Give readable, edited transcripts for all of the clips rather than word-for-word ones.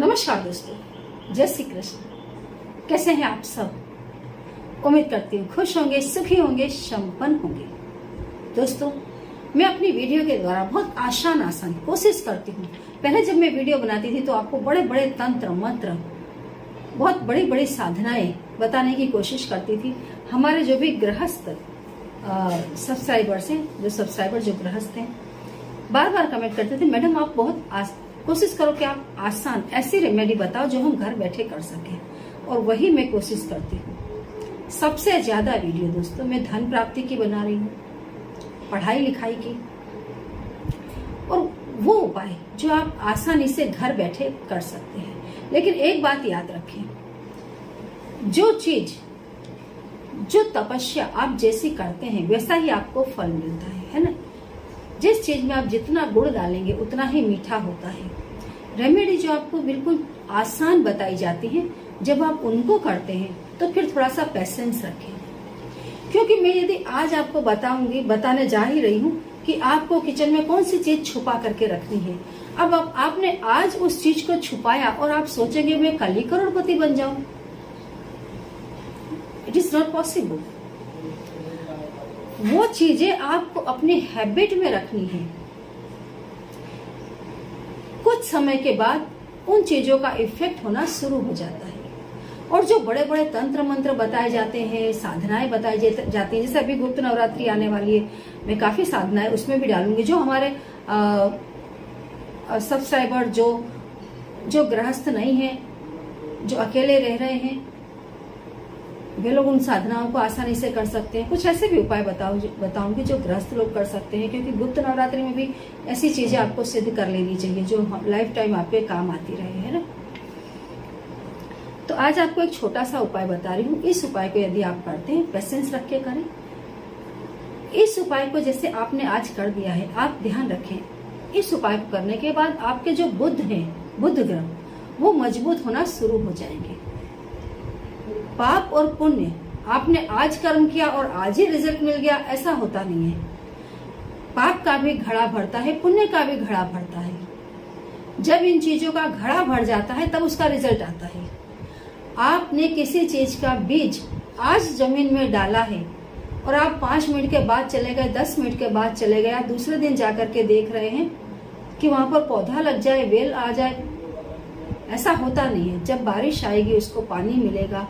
नमस्कार दोस्तों, जय श्री कृष्ण। कैसे हैं आप सब? उम्मीद करती हूँ खुश होंगे, सुखी होंगे, संपन्न होंगे। दोस्तों, मैं अपनी वीडियो के द्वारा बहुत आसान कोशिश करती हूँ। पहले जब मैं वीडियो बनाती थी तो आपको बड़े बड़े तंत्र मंत्र, बहुत बड़ी बड़ी साधनाएं बताने की कोशिश करती थी। हमारे जो भी गृहस्थ सब्सक्राइबर्स हैं, जो गृहस्थ हैं, बार बार कमेंट करते थे, मैडम आप बहुत कोशिश करो कि आप आसान ऐसी रेमेडी बताओ जो हम घर बैठे कर सकें। और वही मैं कोशिश करती हूँ। सबसे ज्यादा वीडियो दोस्तों मैं धन प्राप्ति की बना रही हूँ, पढ़ाई लिखाई की, और वो उपाय जो आप आसानी से घर बैठे कर सकते हैं। लेकिन एक बात याद रखें, जो चीज, जो तपस्या आप जैसी करते हैं वैसा ही आपको फल मिलता है ना। जिस चीज में आप जितना गुड़ डालेंगे उतना ही मीठा होता है। रेमेडी जो आपको बिल्कुल आसान बताई जाती है, जब आप उनको करते हैं तो फिर थोड़ा सा पेशेंस रखें। क्योंकि मैं यदि आज आपको बताने जा ही रही हूँ कि आपको किचन में कौन सी चीज छुपा करके रखनी है। अब आपने आज उस चीज को छुपाया और आप सोचेंगे मैं कल ही करोड़पति बन जाऊं। It is not possible. वो चीजें आपको अपनी हैबिट में रखनी है। कुछ समय के बाद उन चीजों का इफेक्ट होना शुरू हो जाता है। और जो बड़े बड़े तंत्र मंत्र बताए जाते हैं, साधनाएं बताई जाती हैं, जैसे अभी गुप्त नवरात्रि आने वाली है, मैं काफी साधनाएं उसमें भी डालूंगी। जो हमारे सब्सक्राइबर जो गृहस्थ नहीं है, जो अकेले रह रहे हैं, वे लोग उन साधनाओं को आसानी से कर सकते हैं। कुछ ऐसे भी उपाय बताऊंगी जो गृहस्थ लोग कर सकते हैं, क्योंकि गुप्त नवरात्रि में भी ऐसी चीजें आपको सिद्ध कर लेनी चाहिए जो लाइफ टाइम आपके काम आती रहे, है ना। तो आज आपको एक छोटा सा उपाय बता रही हूँ। इस उपाय को यदि आप करते हैं, पेशेंस रख के करें। इस उपाय को जैसे आपने आज कर दिया है, आप ध्यान रखें, इस उपाय को करने के बाद आपके जो बुध ग्रह, वो मजबूत होना शुरू हो जाएंगे। पाप और पुण्य, आपने आज कर्म किया और आज ही रिजल्ट मिल गया, ऐसा होता नहीं है। पाप का भी घड़ा भरता है, पुण्य का भी घड़ा भरता है। जब इन चीजों का घड़ा भर जाता है तब उसका रिजल्ट आता है। आपने किसी चीज का बीज आज जमीन में डाला है और आप 5 मिनट के बाद चले गए, 10 मिनट के बाद चले गए, दूसरे दिन जाकर के देख रहे हैं कि वहां पर पौधा लग जाए, बेल आ जाए, ऐसा होता नहीं है। जब बारिश आएगी, उसको पानी मिलेगा,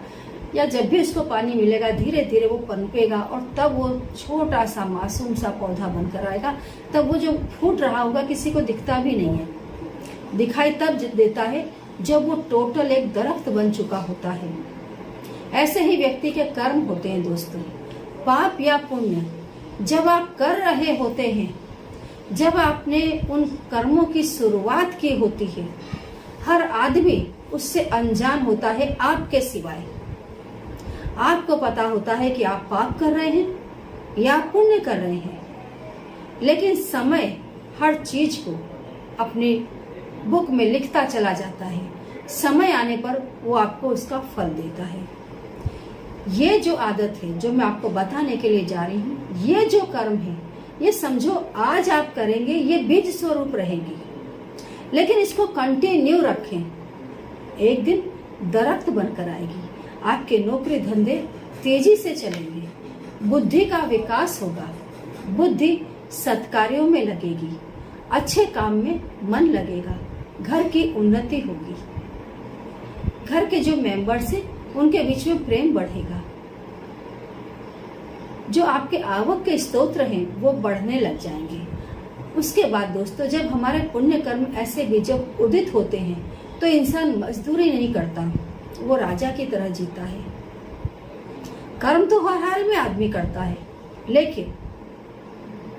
या जब भी उसको पानी मिलेगा, धीरे धीरे वो पनपेगा और तब वो छोटा सा मासूम सा पौधा बनकर आएगा। तब वो जो फूट रहा होगा किसी को दिखता भी नहीं है, दिखाई तब देता है जब वो टोटल एक दरख्त बन चुका होता है। ऐसे ही व्यक्ति के कर्म होते हैं दोस्तों। पाप या पुण्य जब आप कर रहे होते हैं, जब आपने उन कर्मों की शुरुआत की होती है, हर आदमी उससे अनजान होता है आपके सिवाय। आपको पता होता है कि आप पाप कर रहे हैं या पुण्य कर रहे हैं, लेकिन समय हर चीज को अपनी बुक में लिखता चला जाता है। समय आने पर वो आपको उसका फल देता है। ये जो आदत है जो मैं आपको बताने के लिए जा रही हूँ, ये जो कर्म है, ये समझो आज आप करेंगे, ये बीज स्वरूप रहेगी, लेकिन इसको कंटिन्यू रखें। एक दिन दरख्त बनकर आएगी। आपके नौकरी धंधे तेजी से चलेंगे, बुद्धि का विकास होगा, बुद्धि सत्कार्यों में लगेगी, अच्छे काम में मन लगेगा, घर की उन्नति होगी, घर के जो मेंबर्स हैं उनके बीच में प्रेम बढ़ेगा, जो आपके आवक के स्तोत्र हैं वो बढ़ने लग जाएंगे। उसके बाद दोस्तों, जब हमारे पुण्य कर्म ऐसे भी जब उदित होते हैं तो इंसान मजदूरी नहीं करता, वो राजा की तरह जीता है। कर्म तो हर हाल में आदमी करता है, लेकिन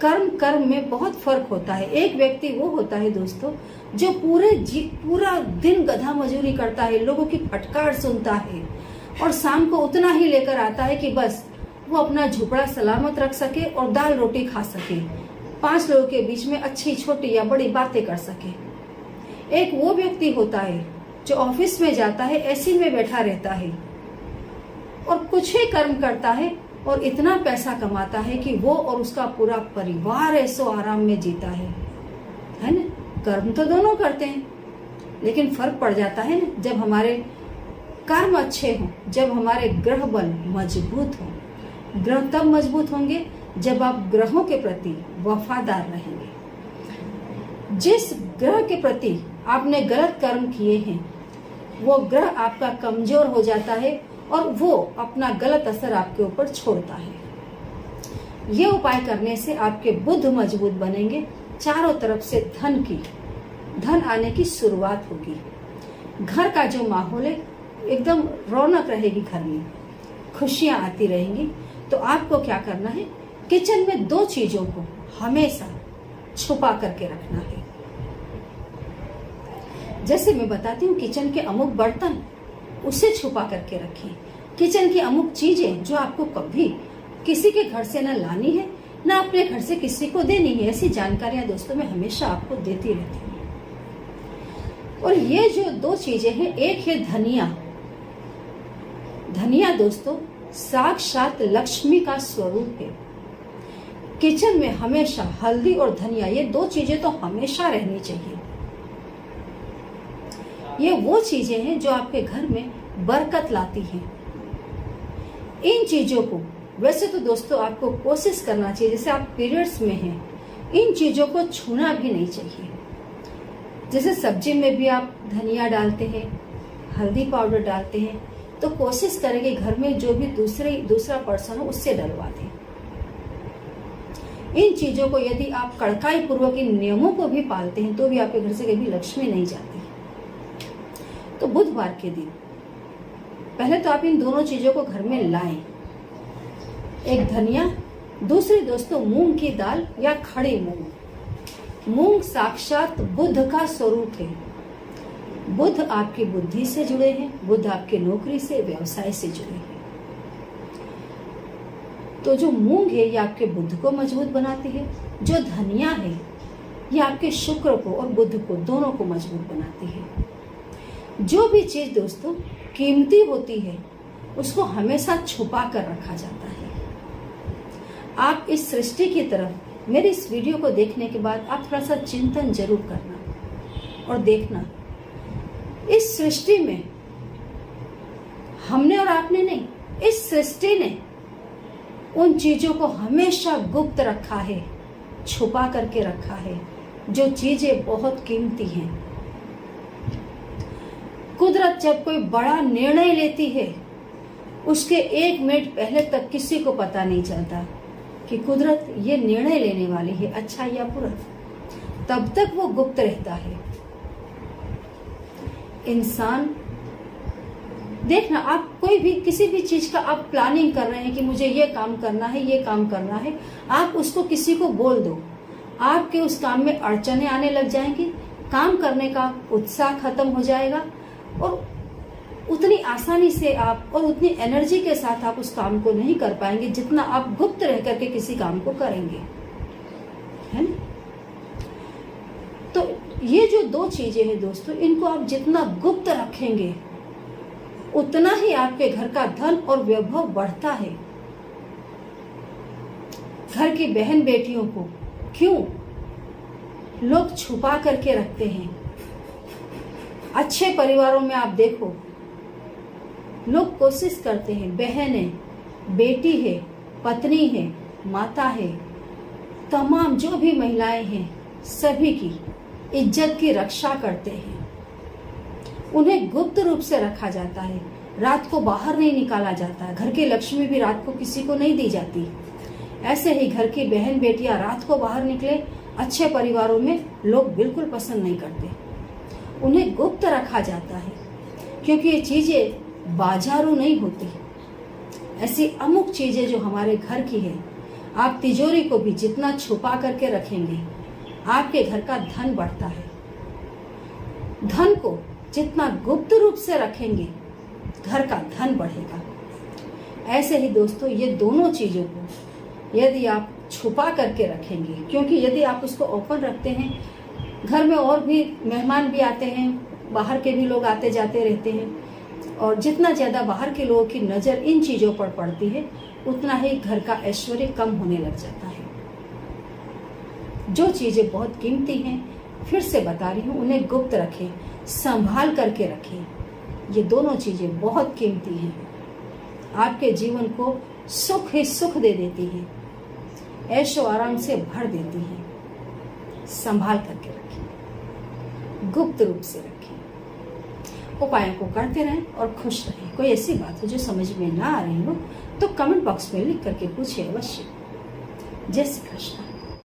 कर्म में बहुत फर्क होता है। एक व्यक्ति वो होता है दोस्तों जो पूरा दिन गधा मजूरी करता है, लोगों की फटकार सुनता है और शाम को उतना ही लेकर आता है कि बस वो अपना झोपड़ा सलामत रख सके और दाल रोटी खा सके, 5 लोगों के बीच में अच्छी छोटी या बड़ी बातें कर सके। एक वो व्यक्ति होता है जो ऑफिस में जाता है, एसी में बैठा रहता है और कुछ ही कर्म करता है और इतना पैसा कमाता है कि वो और उसका पूरा परिवार ऐसो आराम में जीता है ना। कर्म तो दोनों करते हैं, लेकिन फर्क पड़ जाता है ना जब हमारे कर्म अच्छे हों, जब हमारे ग्रह बल मजबूत हों। ग्रह तब मजबूत होंगे जब आप ग्रहों के प्रति वफादार रहेंगे। जिस ग्रह के प्रति आपने गलत कर्म किए हैं वो ग्रह आपका कमजोर हो जाता है और वो अपना गलत असर आपके ऊपर छोड़ता है। ये उपाय करने से आपके बुध मजबूत बनेंगे, चारों तरफ से धन आने की शुरुआत होगी। घर का जो माहौल है एकदम रौनक रहेगी, घर में खुशियां आती रहेंगी। तो आपको क्या करना है, किचन में 2 चीजों को हमेशा छुपा करके रखना है। जैसे मैं बताती हूँ, किचन के अमुक बर्तन उसे छुपा करके रखें। किचन की अमुक चीजें जो आपको कभी किसी के घर से ना लानी है ना अपने घर से किसी को देनी है, ऐसी जानकारियां दोस्तों मैं हमेशा आपको देती रहती हूँ। और ये जो 2 चीजें हैं, एक है धनिया। धनिया दोस्तों साक्षात लक्ष्मी का स्वरूप है। किचन में हमेशा हल्दी और धनिया, ये 2 चीजें तो हमेशा रहनी चाहिए। ये वो चीजें हैं जो आपके घर में बरकत लाती हैं। इन चीजों को वैसे तो दोस्तों आपको कोशिश करना चाहिए, जैसे आप पीरियड्स में हैं, इन चीजों को छूना भी नहीं चाहिए। जैसे सब्जी में भी आप धनिया डालते हैं, हल्दी पाउडर डालते हैं, तो कोशिश करें कि घर में जो भी दूसरा पर्सन हो उससे डलवा दें। इन चीजों को यदि आप कड़काई पूर्वक इन नियमों को भी पालते हैं तो भी आपके घर से कभी लक्ष्मी नहीं जाती। तो बुधवार के दिन पहले तो आप इन दोनों चीजों को घर में लाएं। एक धनिया, दूसरी दोस्तों मूंग की दाल या खड़ी मूंग। मूंग साक्षात बुध का स्वरूप है। बुध आपकी बुद्धि से जुड़े हैं, बुध आपके नौकरी से, व्यवसाय से जुड़े हैं। तो जो मूंग है ये आपके बुध को मजबूत बनाती है। जो धनिया है ये आपके शुक्र को और बुध को दोनों को मजबूत बनाती है। जो भी चीज दोस्तों कीमती होती है उसको हमेशा छुपा कर रखा जाता है। आप इस सृष्टि की तरफ मेरी इस वीडियो को देखने के बाद आप थोड़ा सा चिंतन जरूर करना और देखना, इस सृष्टि में हमने और आपने नहीं, इस सृष्टि ने उन चीजों को हमेशा गुप्त रखा है, छुपा करके रखा है, जो चीजें बहुत कीमती हैं। कुदरत जब कोई बड़ा निर्णय लेती है उसके 1 मिनट पहले तक किसी को पता नहीं चलता कि कुदरत ये निर्णय लेने वाली है, अच्छा या बुरा। तब तक वो गुप्त रहता है। इंसान देखना, आप कोई भी किसी भी चीज का आप प्लानिंग कर रहे हैं कि मुझे ये काम करना है, ये काम करना है, आप उसको किसी को बोल दो, आपके उस काम में अड़चने आने लग जाएंगी, काम करने का उत्साह खत्म हो जाएगा और उतनी आसानी से आप और उतनी एनर्जी के साथ आप उस काम को नहीं कर पाएंगे जितना आप गुप्त रह करके किसी काम को करेंगे, है ना। तो ये जो 2 चीजें हैं दोस्तों, इनको आप जितना गुप्त रखेंगे उतना ही आपके घर का धन और वैभव बढ़ता है। घर की बहन बेटियों को क्यों लोग छुपा करके रखते हैं। अच्छे परिवारों में आप देखो लोग कोशिश करते हैं, बहन है, बेटी है, पत्नी है, माता है, तमाम जो भी महिलाएं हैं सभी की इज्जत की रक्षा करते हैं। उन्हें गुप्त रूप से रखा जाता है, रात को बाहर नहीं निकाला जाता है। घर की लक्ष्मी भी रात को किसी को नहीं दी जाती। ऐसे ही घर की बहन बेटियां रात को बाहर निकले अच्छे परिवारों में लोग बिल्कुल पसंद नहीं करते। उन्हें गुप्त रखा जाता है क्योंकि ये चीजें बाजारू नहीं होती। ऐसी अमुक चीजें जो हमारे घर की है, आप तिजोरी को भी जितना छुपा करके रखेंगे आपके घर का धन बढ़ता है। धन को जितना गुप्त रूप से रखेंगे घर का धन बढ़ेगा। ऐसे ही दोस्तों ये दोनों चीजों को यदि आप छुपा करके रखेंगे, क्योंकि यदि आप उसको ओपन रखते हैं घर में और भी मेहमान भी आते हैं, बाहर के भी लोग आते जाते रहते हैं और जितना ज्यादा बाहर के लोगों की नजर इन चीजों पर पड़ती है उतना ही घर का ऐश्वर्य कम होने लग जाता है। जो चीजें बहुत कीमती हैं फिर से बता रही हूँ, उन्हें गुप्त रखें। संभाल करके रखें। ये दोनों चीजें बहुत कीमती हैं, आपके जीवन को सुख ही सुख दे देती है, ऐशो आराम से भर देती है। संभाल करके रखें, गुप्त रूप से रखें, उपायों को करते रहें और खुश रहें। कोई ऐसी बात हो जो समझ में ना आ रही हो तो कमेंट बॉक्स में लिख करके पूछिए अवश्य। जय श्री कृष्ण।